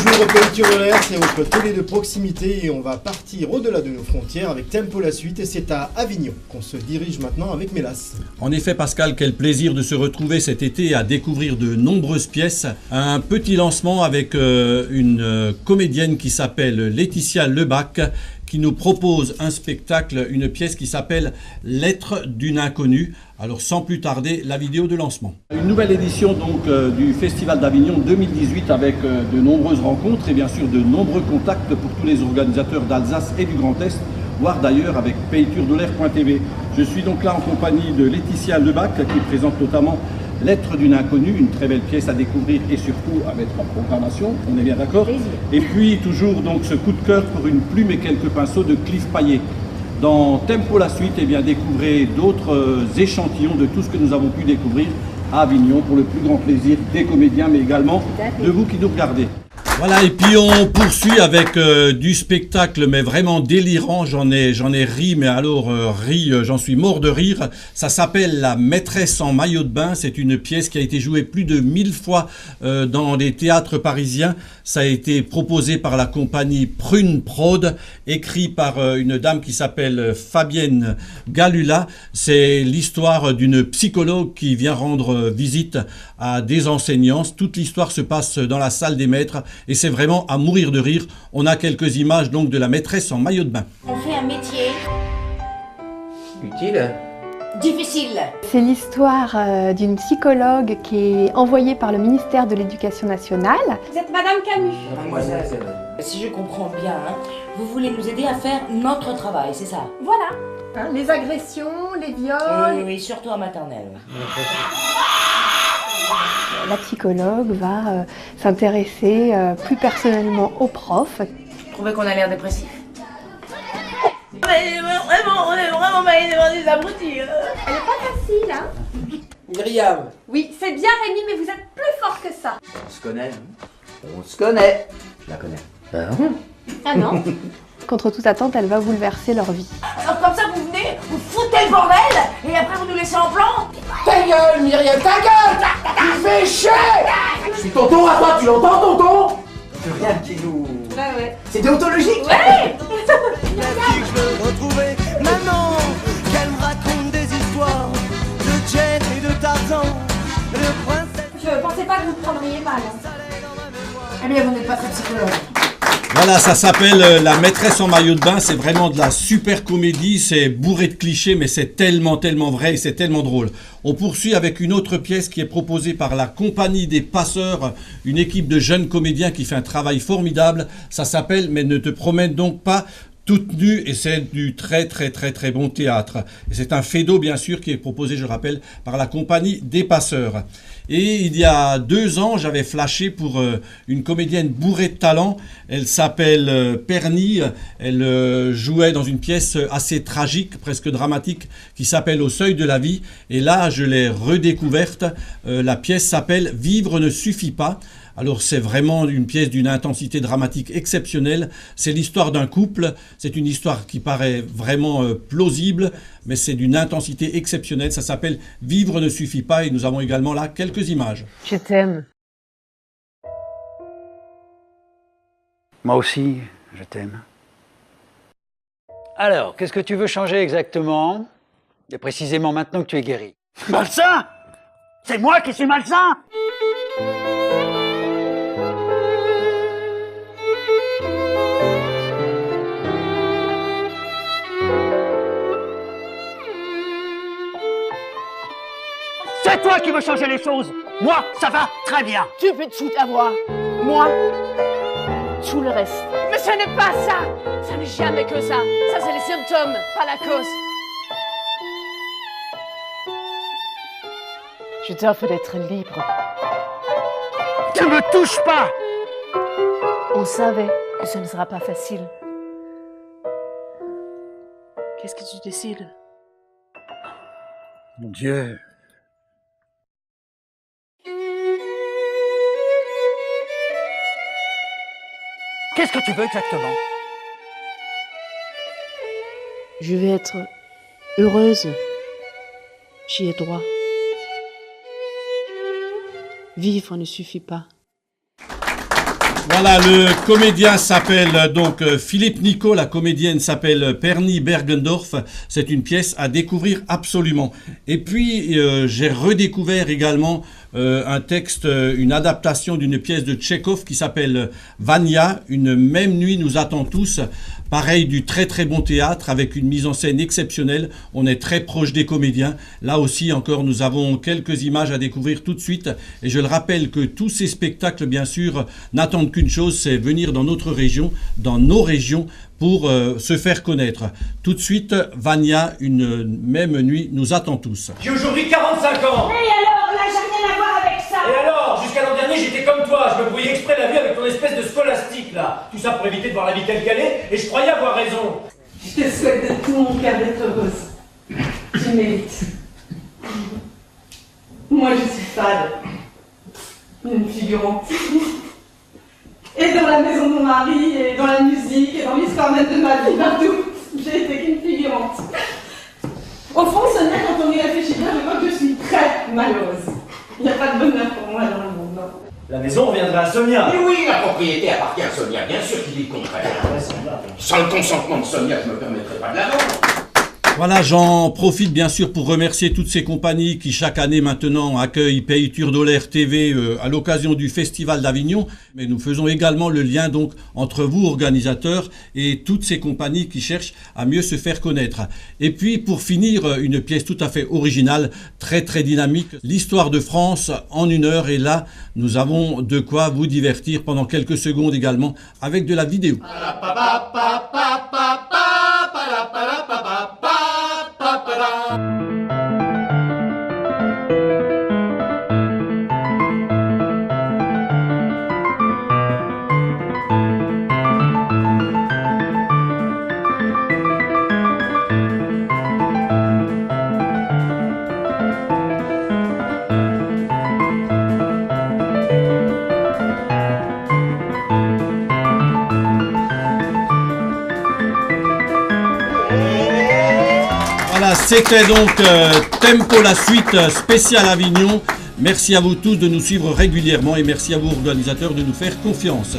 Bonjour Pays Tirolaire, c'est votre télé de proximité et on va partir au-delà de nos frontières avec Tempo la suite et c'est à Avignon qu'on se dirige maintenant avec Mélas. En effet Pascal, quel plaisir de se retrouver cet été à découvrir de nombreuses pièces. Un petit lancement avec une comédienne qui s'appelle Laetitia Lebac qui nous propose un spectacle, une pièce qui s'appelle Lettre d'une inconnue. Alors sans plus tarder, la vidéo de lancement. Une nouvelle édition donc du Festival d'Avignon 2018 avec de nombreuses rencontres et bien sûr de nombreux contacts pour tous les organisateurs d'Alsace et du Grand Est, voire d'ailleurs avec paytourdolair.tv. Je suis donc là en compagnie de Laetitia Lebac qui présente notamment Lettre d'une inconnue, une très belle pièce à découvrir et surtout à mettre en programmation, on est bien d'accord? Et puis toujours donc ce coup de cœur pour une plume et quelques pinceaux de Cliff Paillet. Dans Tempo la suite, eh bien, découvrez d'autres échantillons de tout ce que nous avons pu découvrir à Avignon pour le plus grand plaisir des comédiens mais également de vous qui nous regardez. Voilà, et puis on poursuit avec du spectacle, mais vraiment délirant. J'en ai ri, mais alors j'en suis mort de rire. Ça s'appelle La maîtresse en maillot de bain. C'est une pièce qui a été jouée plus de 1000 fois dans des théâtres parisiens. Ça a été proposé par la compagnie Prune Prod, écrit par une dame qui s'appelle Fabienne Galula. C'est l'histoire d'une psychologue qui vient rendre visite à des enseignants. Toute l'histoire se passe dans la salle des maîtres. Et c'est vraiment à mourir de rire. On a quelques images donc de la maîtresse en maillot de bain. On fait un métier utile, difficile. C'est l'histoire d'une psychologue qui est envoyée par le ministère de l'Éducation nationale. Vous êtes Madame Camus. Mademoiselle. Si je comprends bien, vous voulez nous aider à faire notre travail, c'est ça? Voilà, les agressions, les viols. Oui, surtout en maternelle. La psychologue va s'intéresser plus personnellement aux profs. Je trouvais qu'on a l'air dépressif. On est vraiment mal des abrutis. Elle est pas facile, hein? Myriam. Oui, c'est bien Rémi, mais vous êtes plus fort que ça. On se connaît. On se connaît. Je la connais. Ah non? Contre toute attente, elle va bouleverser leur vie. Alors comme ça, vous venez, vous foutez le bordel, et après vous nous laissez en plan. Ta gueule, Myriam, ta gueule. Tu fais chier. Je suis tonton à toi, tu l'entends, tonton? Plus rien qui nous... Bah ouais. C'est déontologique. Ouais. La fille que je veux retrouver maintenant, qu'elle me raconte des histoires de Jane et de Tarzan, de princesse. Je pensais pas que vous prendriez mal. Eh bien, vous n'êtes pas très psychologue. Voilà, ça s'appelle La maîtresse en maillot de bain. C'est vraiment de la super comédie. C'est bourré de clichés, mais c'est tellement vrai et c'est tellement drôle. On poursuit avec une autre pièce qui est proposée par la Compagnie des Passeurs, une équipe de jeunes comédiens qui fait un travail formidable. Ça s'appelle Mais ne te promène donc pas toute nue, et c'est du très bon théâtre. Et c'est un fado bien sûr qui est proposé, je rappelle, par la Compagnie des Passeurs. Et il y a 2 ans, j'avais flashé pour une comédienne bourrée de talent. Elle s'appelle Perny. Elle jouait dans une pièce assez tragique, presque dramatique, qui s'appelle Au seuil de la vie. Et là, je l'ai redécouverte. La pièce s'appelle Vivre ne suffit pas. Alors c'est vraiment une pièce d'une intensité dramatique exceptionnelle. C'est l'histoire d'un couple. C'est une histoire qui paraît vraiment plausible, mais c'est d'une intensité exceptionnelle. Ça s'appelle Vivre ne suffit pas et nous avons également là quelques images. Je t'aime. Moi aussi, je t'aime. Alors, qu'est-ce que tu veux changer exactement? Et précisément maintenant que tu es guéri. Malsain? C'est moi qui suis malsain? C'est toi qui veux changer les choses. Moi, ça va très bien. Tu peux te foutre à moi. Moi, tout le reste. Mais ce n'est pas ça. Ça n'est jamais que ça. Ça, c'est les symptômes, pas la cause. Je t'offre d'être libre. Tu me touches pas. On savait que ce ne sera pas facile. Qu'est-ce que tu décides? Mon Dieu. Qu'est-ce que tu veux exactement? Je vais être heureuse. J'y ai droit. Vivre ne suffit pas. Voilà, le comédien s'appelle donc Philippe Nicot, la comédienne s'appelle Perny Bergendorf. C'est une pièce à découvrir absolument. Et puis, j'ai redécouvert également un texte, une adaptation d'une pièce de Tchekhov qui s'appelle Vania, une même nuit nous attend tous. Pareil, du très très bon théâtre avec une mise en scène exceptionnelle. On est très proche des comédiens. Là aussi encore, nous avons quelques images à découvrir tout de suite. Et je le rappelle que tous ces spectacles, bien sûr, n'attendent qu'une chose, c'est venir dans notre région, dans nos régions, pour se faire connaître. Tout de suite, Vania, une même nuit nous attend tous. J'ai aujourd'hui 45 ans. Et alors, là, j'ai rien à voir avec ça. Et alors, jusqu'à l'an dernier, j'étais comme toi. Je me brouillais exprès la vue avec ton espèce de scolastique, là. Tout ça pour éviter de voir la vie telle qu'elle est, et je croyais avoir raison. Je te souhaite de tout mon cœur d'être heureuse. Tu mérites. Moi, je suis fade. Une figurante. Et dans la maison de mon mari, et dans la musique, et dans l'histoire même de ma vie, partout, j'ai été qu'une figurante. Au fond, Sonia, quand on y réfléchit bien, je vois que je suis très malheureuse. Il n'y a pas de bonheur pour moi dans le monde. Non. La maison reviendra à Sonia. Mais oui, la propriété appartient à Sonia, bien sûr qu'il dit le contraire. Sans le consentement de Sonia, je ne me permettrai pas de la vendre. Voilà, j'en profite bien sûr pour remercier toutes ces compagnies qui chaque année maintenant accueillent Pays Turdolaire TV à l'occasion du Festival d'Avignon. Mais nous faisons également le lien donc entre vous organisateurs et toutes ces compagnies qui cherchent à mieux se faire connaître. Et puis pour finir, une pièce tout à fait originale, très très dynamique, l'histoire de France en 1 heure. Et là, nous avons de quoi vous divertir pendant quelques secondes également avec de la vidéo. C'était donc Tempo la suite spéciale Avignon. Merci à vous tous de nous suivre régulièrement et merci à vous organisateurs de nous faire confiance.